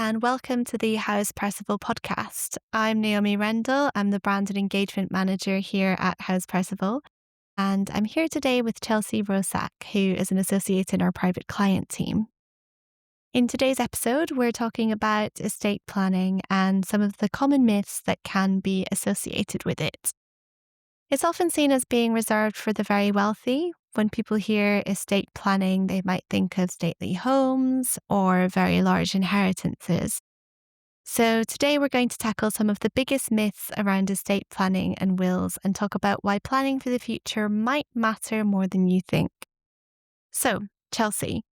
and welcome to the How's Percival podcast. I'm Naomi Rendell. I'm the brand and engagement manager here at How's Percival, and I'm here today with Chelsea Rosak, who is an associate in our private client team. In today's episode, we're talking about estate planning and some of the common myths that can be associated with it. It's often seen as being reserved for the very wealthy. When people hear estate planning, they might think of stately homes or very large inheritances. So, today we're going to tackle some of the biggest myths around estate planning and wills and talk about why planning for the future might matter more than you think. So, Chelsea,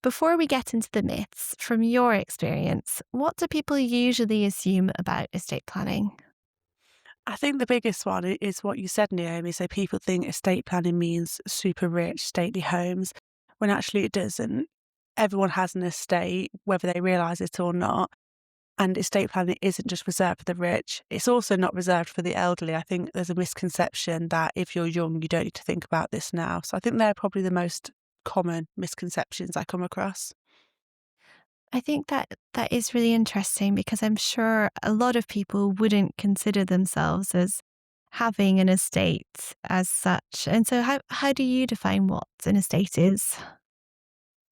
before we get into the myths, from your experience, what do people usually assume about estate planning? I think the biggest one is what you said, Naomi. So people think estate planning means super rich, stately homes, when actually it doesn't. Everyone has an estate, whether they realise it or not. And estate planning isn't just reserved for the rich. It's also not reserved for the elderly. I think there's a misconception that if you're young, you don't need to think about this now. So I think they're probably the most common misconceptions I come across. I think that is really interesting because I'm sure a lot of people wouldn't consider themselves as having an estate as such. And so how do you define what an estate is?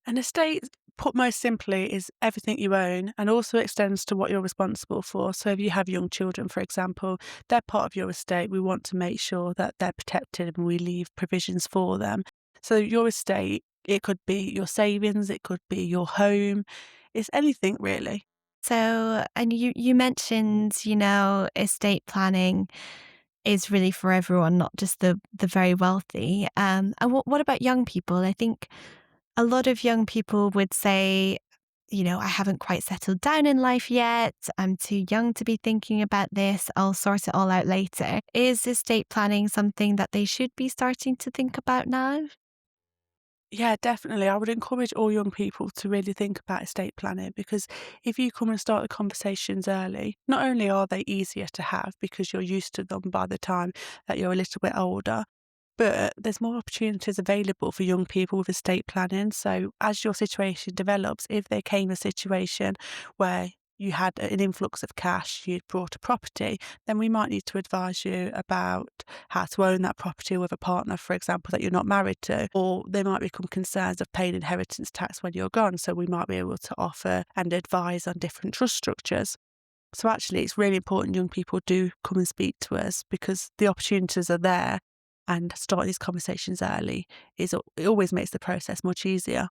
An estate, put most simply, is everything you own and also extends to what you're responsible for. So if you have young children, for example, they're part of your estate. We want to make sure that they're protected and we leave provisions for them. So your estate, it could be your savings, it could be your home, it's anything really. So, and you mentioned, estate planning is really for everyone, not just the very wealthy. And what about young people? I think a lot of young people would say, I haven't quite settled down in life yet. I'm too young to be thinking about this. I'll sort it all out later. Is estate planning something that they should be starting to think about now? Yeah, definitely. I would encourage all young people to really think about estate planning because if you come and start the conversations early, not only are they easier to have because you're used to them by the time that you're a little bit older, but there's more opportunities available for young people with estate planning. So as your situation develops, if there came a situation where you had an influx of cash, you'd brought a property, then we might need to advise you about how to own that property with a partner, for example, that you're not married to, or there might become concerns of paying inheritance tax when you're gone. So we might be able to offer and advise on different trust structures. So actually, it's really important young people do come and speak to us because the opportunities are there, and starting these conversations early it always makes the process much easier.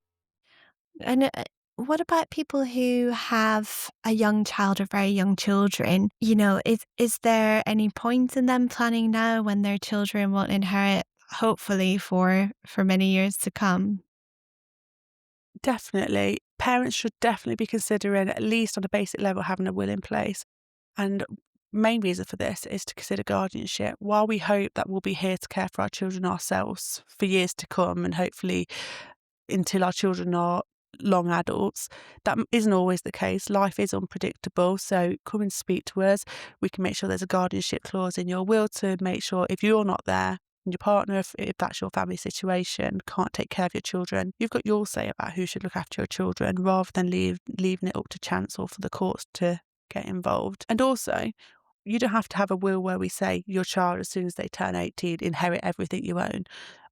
And what about people who have a young child or very young children? Is there any point in them planning now when their children won't inherit, hopefully for many years to come? Definitely, parents should definitely be considering, at least on a basic level, having a will in place. And main reason for this is to consider guardianship. While we hope that we'll be here to care for our children ourselves for years to come, and hopefully until our children are long adults, that isn't always the case. Life is unpredictable. So come and speak to us. We can make sure there's a guardianship clause in your will to make sure if you're not there and your partner, if that's your family situation, can't take care of your children, you've got your say about who should look after your children rather than leaving it up to chance or for the courts to get involved. And also, you don't have to have a will where we say your child, as soon as they turn 18, inherit everything you own.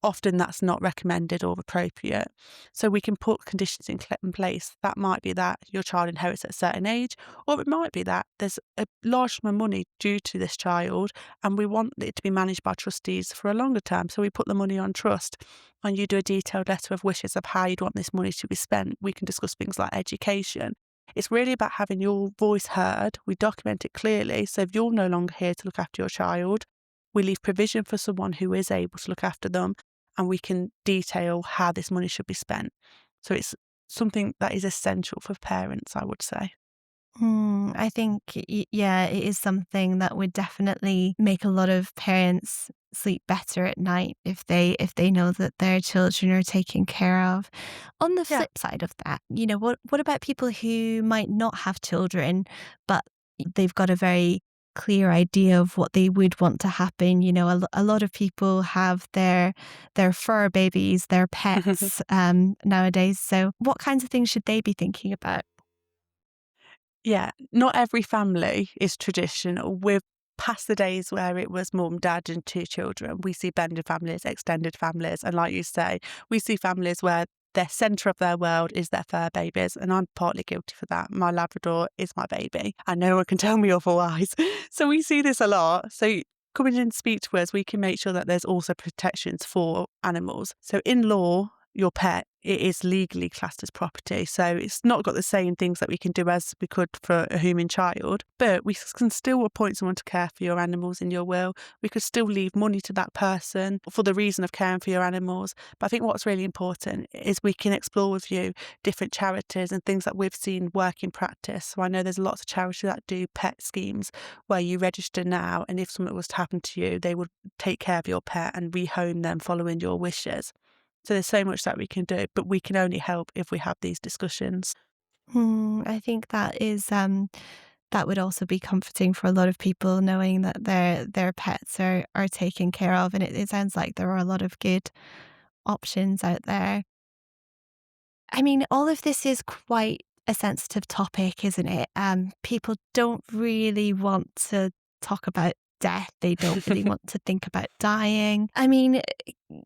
Often that's not recommended or appropriate. So we can put conditions in place. That might be that your child inherits at a certain age, or it might be that there's a large sum of money due to this child and we want it to be managed by trustees for a longer term. So we put the money on trust and you do a detailed letter of wishes of how you'd want this money to be spent. We can discuss things like education. It's really about having your voice heard. We document it clearly. So if you're no longer here to look after your child, we leave provision for someone who is able to look after them, and we can detail how this money should be spent. So it's something that is essential for parents, I would say. I think, yeah, it is something that would definitely make a lot of parents sleep better at night if they know that their children are taken care of. On the Yeah. flip side of that, what about people who might not have children, but they've got a very clear idea of what they would want to happen? A lot of people have their fur babies, their pets nowadays. So what kinds of things should they be thinking about? Yeah, not every family is traditional. We're past the days where it was mum, dad, and two children. We see blended families, extended families, and like you say, we see families where their centre of their world is their fur babies, and I'm partly guilty for that. My Labrador is my baby, and no one can tell me otherwise. So we see this a lot. So coming in to speak to us, we can make sure that there's also protections for animals. So in law, your pet, it is legally classed as property. So it's not got the same things that we can do as we could for a human child, but we can still appoint someone to care for your animals in your will. We could still leave money to that person for the reason of caring for your animals. But I think what's really important is we can explore with you different charities and things that we've seen work in practice. So I know there's lots of charities that do pet schemes where you register now, and if something was to happen to you, they would take care of your pet and rehome them following your wishes. So there's so much that we can do, but we can only help if we have these discussions. I think that is that would also be comforting for a lot of people knowing that their pets are taken care of, and it sounds like there are a lot of good options out there. I mean, all of this is quite a sensitive topic, isn't it? People don't really want to talk about death. They don't really want to think about dying. I mean,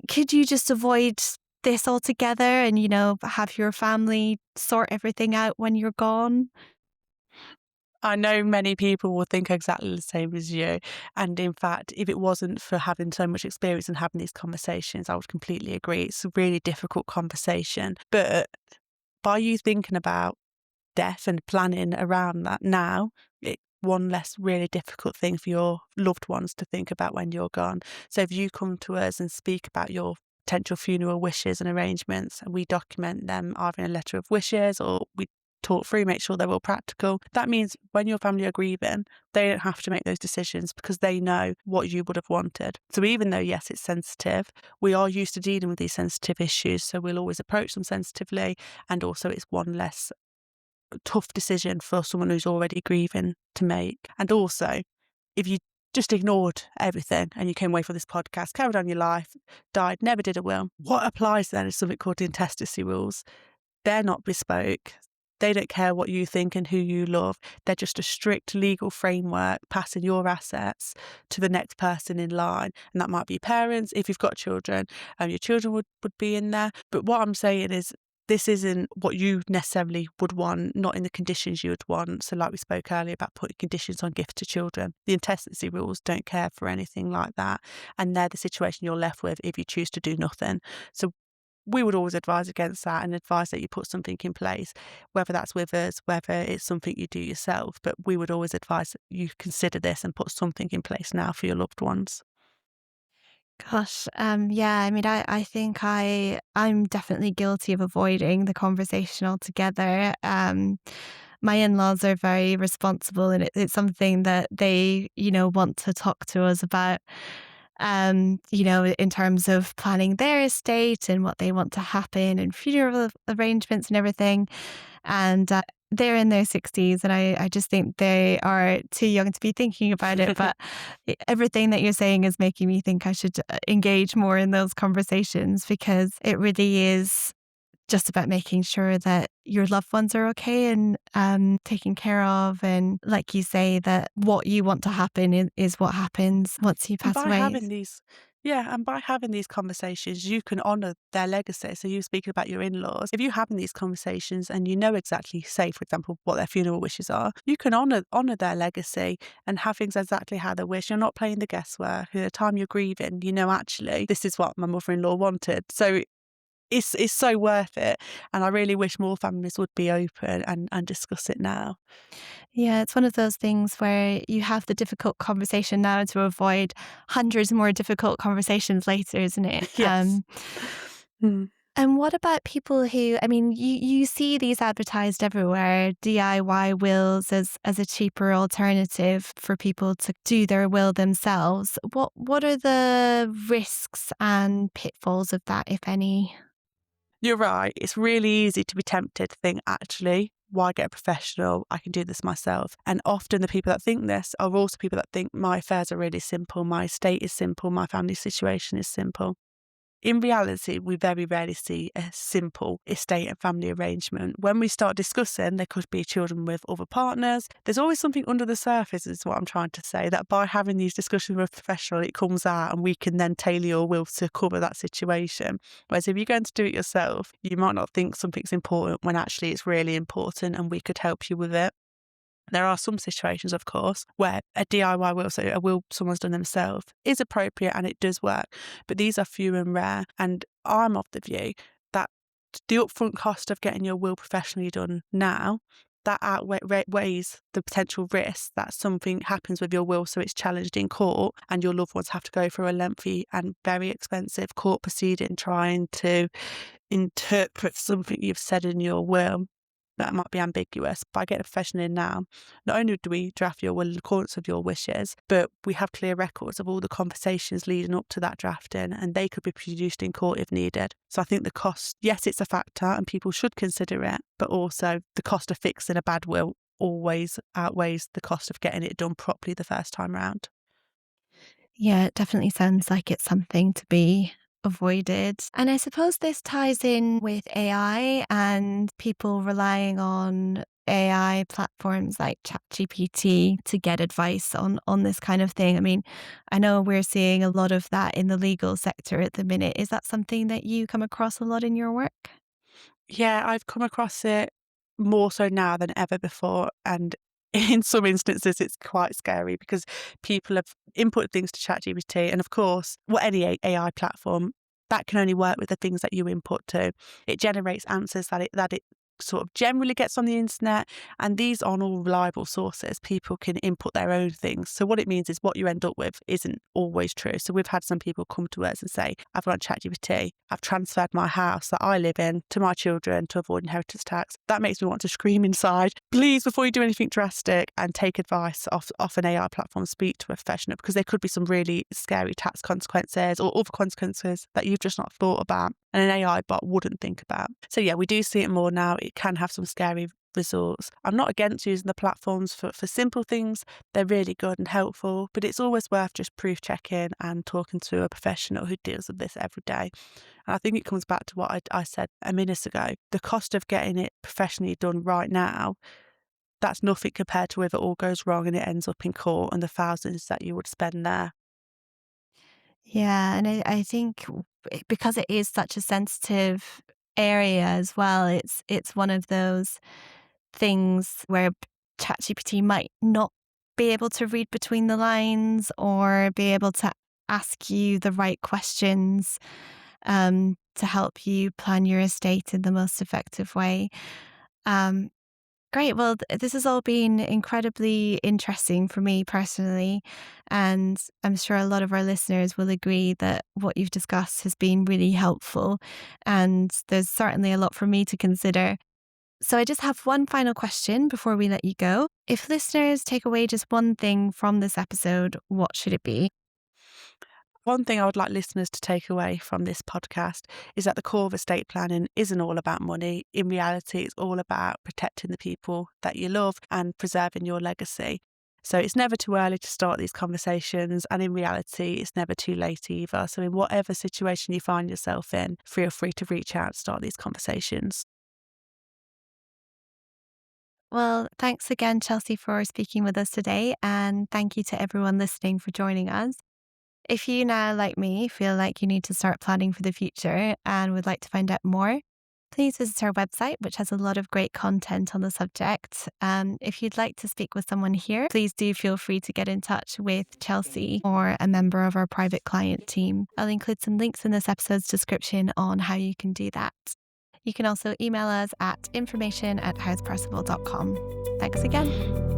could you just avoid this altogether and, have your family sort everything out when you're gone? I know many people will think exactly the same as you. And in fact, if it wasn't for having so much experience and having these conversations, I would completely agree. It's a really difficult conversation. But by you thinking about death and planning around that now, it's one less really difficult thing for your loved ones to think about when you're gone. So if you come to us and speak about your potential funeral wishes and arrangements, and we document them either in a letter of wishes or we talk through, make sure they're all practical. That means when your family are grieving, they don't have to make those decisions because they know what you would have wanted. So even though, yes, it's sensitive, we are used to dealing with these sensitive issues. So we'll always approach them sensitively. And also it's one less tough decision for someone who's already grieving to make. And also, if you just ignored everything and you came away from this podcast, carried on your life, died, never did a will, what applies then is something called the intestacy rules. They're not bespoke. They don't care what you think and who you love. They're just a strict legal framework passing your assets to the next person in line. And that might be parents. If you've got children, your children would be in there. But what I'm saying is this isn't what you necessarily would want, not in the conditions you would want. So like we spoke earlier about putting conditions on gifts to children, the intestacy rules don't care for anything like that. And they're the situation you're left with if you choose to do nothing. So we would always advise against that and advise that you put something in place, whether that's with us, whether it's something you do yourself. But we would always advise that you consider this and put something in place now for your loved ones. Gosh, yeah, I mean, I think I'm definitely guilty of avoiding the conversation altogether. My in-laws are very responsible, and it's something that they, want to talk to us about. In terms of planning their estate and what they want to happen and funeral arrangements and everything. And they're in their 60s, and I just think they are too young to be thinking about it. But everything that you're saying is making me think I should engage more in those conversations, because it really is just about making sure that your loved ones are okay and taken care of. And like you say, that what you want to happen is what happens once you And pass by away. having these, yeah, and by having these conversations, you can honour their legacy. So you speaking about your in-laws. If you're having these conversations and you know exactly, say, for example, what their funeral wishes are, you can honour their legacy and have things exactly how they wish. You're not playing the guesswork. At the time you're grieving, actually, this is what my mother-in-law wanted. So it's so worth it. And I really wish more families would be open and discuss it now. Yeah, it's one of those things where you have the difficult conversation now to avoid hundreds more difficult conversations later, isn't it? Yes. Mm. And what about people who, I mean, you see these advertised everywhere, DIY wills as a cheaper alternative for people to do their will themselves. What are the risks and pitfalls of that, if any? You're right. It's really easy to be tempted to think, actually, why get a professional? I can do this myself. And often the people that think this are also people that think my affairs are really simple, my estate is simple, my family situation is simple. In reality, we very rarely see a simple estate and family arrangement. When we start discussing, there could be children with other partners. There's always something under the surface, is what I'm trying to say, that by having these discussions with a professional, it comes out and we can then tailor your will to cover that situation. Whereas if you're going to do it yourself, you might not think something's important when actually it's really important and we could help you with it. There are some situations, of course, where a DIY will, so a will someone's done themselves, is appropriate and it does work. But these are few and rare. And I'm of the view that the upfront cost of getting your will professionally done now, that outweighs the potential risk that something happens with your will, so it's challenged in court and your loved ones have to go through a lengthy and very expensive court proceeding trying to interpret something you've said in your will that might be ambiguous. By getting a professional in now, not only do we draft your will in accordance with your wishes, but we have clear records of all the conversations leading up to that drafting, and they could be produced in court if needed. So I think the cost, yes, it's a factor and people should consider it, but also the cost of fixing a bad will always outweighs the cost of getting it done properly the first time round. Yeah, it definitely sounds like it's something to be avoided. And I suppose this ties in with AI and people relying on AI platforms like ChatGPT to get advice on this kind of thing. I mean, I know we're seeing a lot of that in the legal sector at the minute. Is that something that you come across a lot in your work? Yeah, I've come across it more so now than ever before. And in some instances, it's quite scary because people have input things to ChatGPT. And of course, any AI platform, that can only work with the things that you input to. It generates answers that it sort of generally gets on the internet. And these aren't all reliable sources. People can input their own things. So what it means is what you end up with isn't always true. So we've had some people come to us and say, I've got ChatGPT, I've transferred my house that I live in to my children to avoid inheritance tax. That makes me want to scream inside. Please, before you do anything drastic and take advice off an AI platform, speak to a professional, because there could be some really scary tax consequences or other consequences that you've just not thought about and an AI bot wouldn't think about. So yeah, we do see it more now. It can have some scary results. I'm not against using the platforms for simple things. They're really good and helpful, but it's always worth just proof checking and talking to a professional who deals with this every day. And I think it comes back to what I said a minute ago. The cost of getting it professionally done right now, that's nothing compared to if it all goes wrong and it ends up in court and the thousands that you would spend there. Yeah, and I think because it is such a sensitive area as well, it's one of those things where ChatGPT might not be able to read between the lines or be able to ask you the right questions to help you plan your estate in the most effective way. Um, Great. Well, this has all been incredibly interesting for me personally. And I'm sure a lot of our listeners will agree that what you've discussed has been really helpful. And there's certainly a lot for me to consider. So I just have one final question before we let you go. If listeners take away just one thing from this episode, what should it be? One thing I would like listeners to take away from this podcast is that the core of estate planning isn't all about money. In reality, it's all about protecting the people that you love and preserving your legacy. So it's never too early to start these conversations. And in reality, it's never too late either. So in whatever situation you find yourself in, feel free to reach out and start these conversations. Well, thanks again, Chelsea, for speaking with us today. And thank you to everyone listening for joining us. If you now, like me, feel like you need to start planning for the future and would like to find out more, please visit our website, which has a lot of great content on the subject. If you'd like to speak with someone here, please do feel free to get in touch with Chelsea or a member of our private client team. I'll include some links in this episode's description on how you can do that. You can also email us at information@housepercival.com. Thanks again.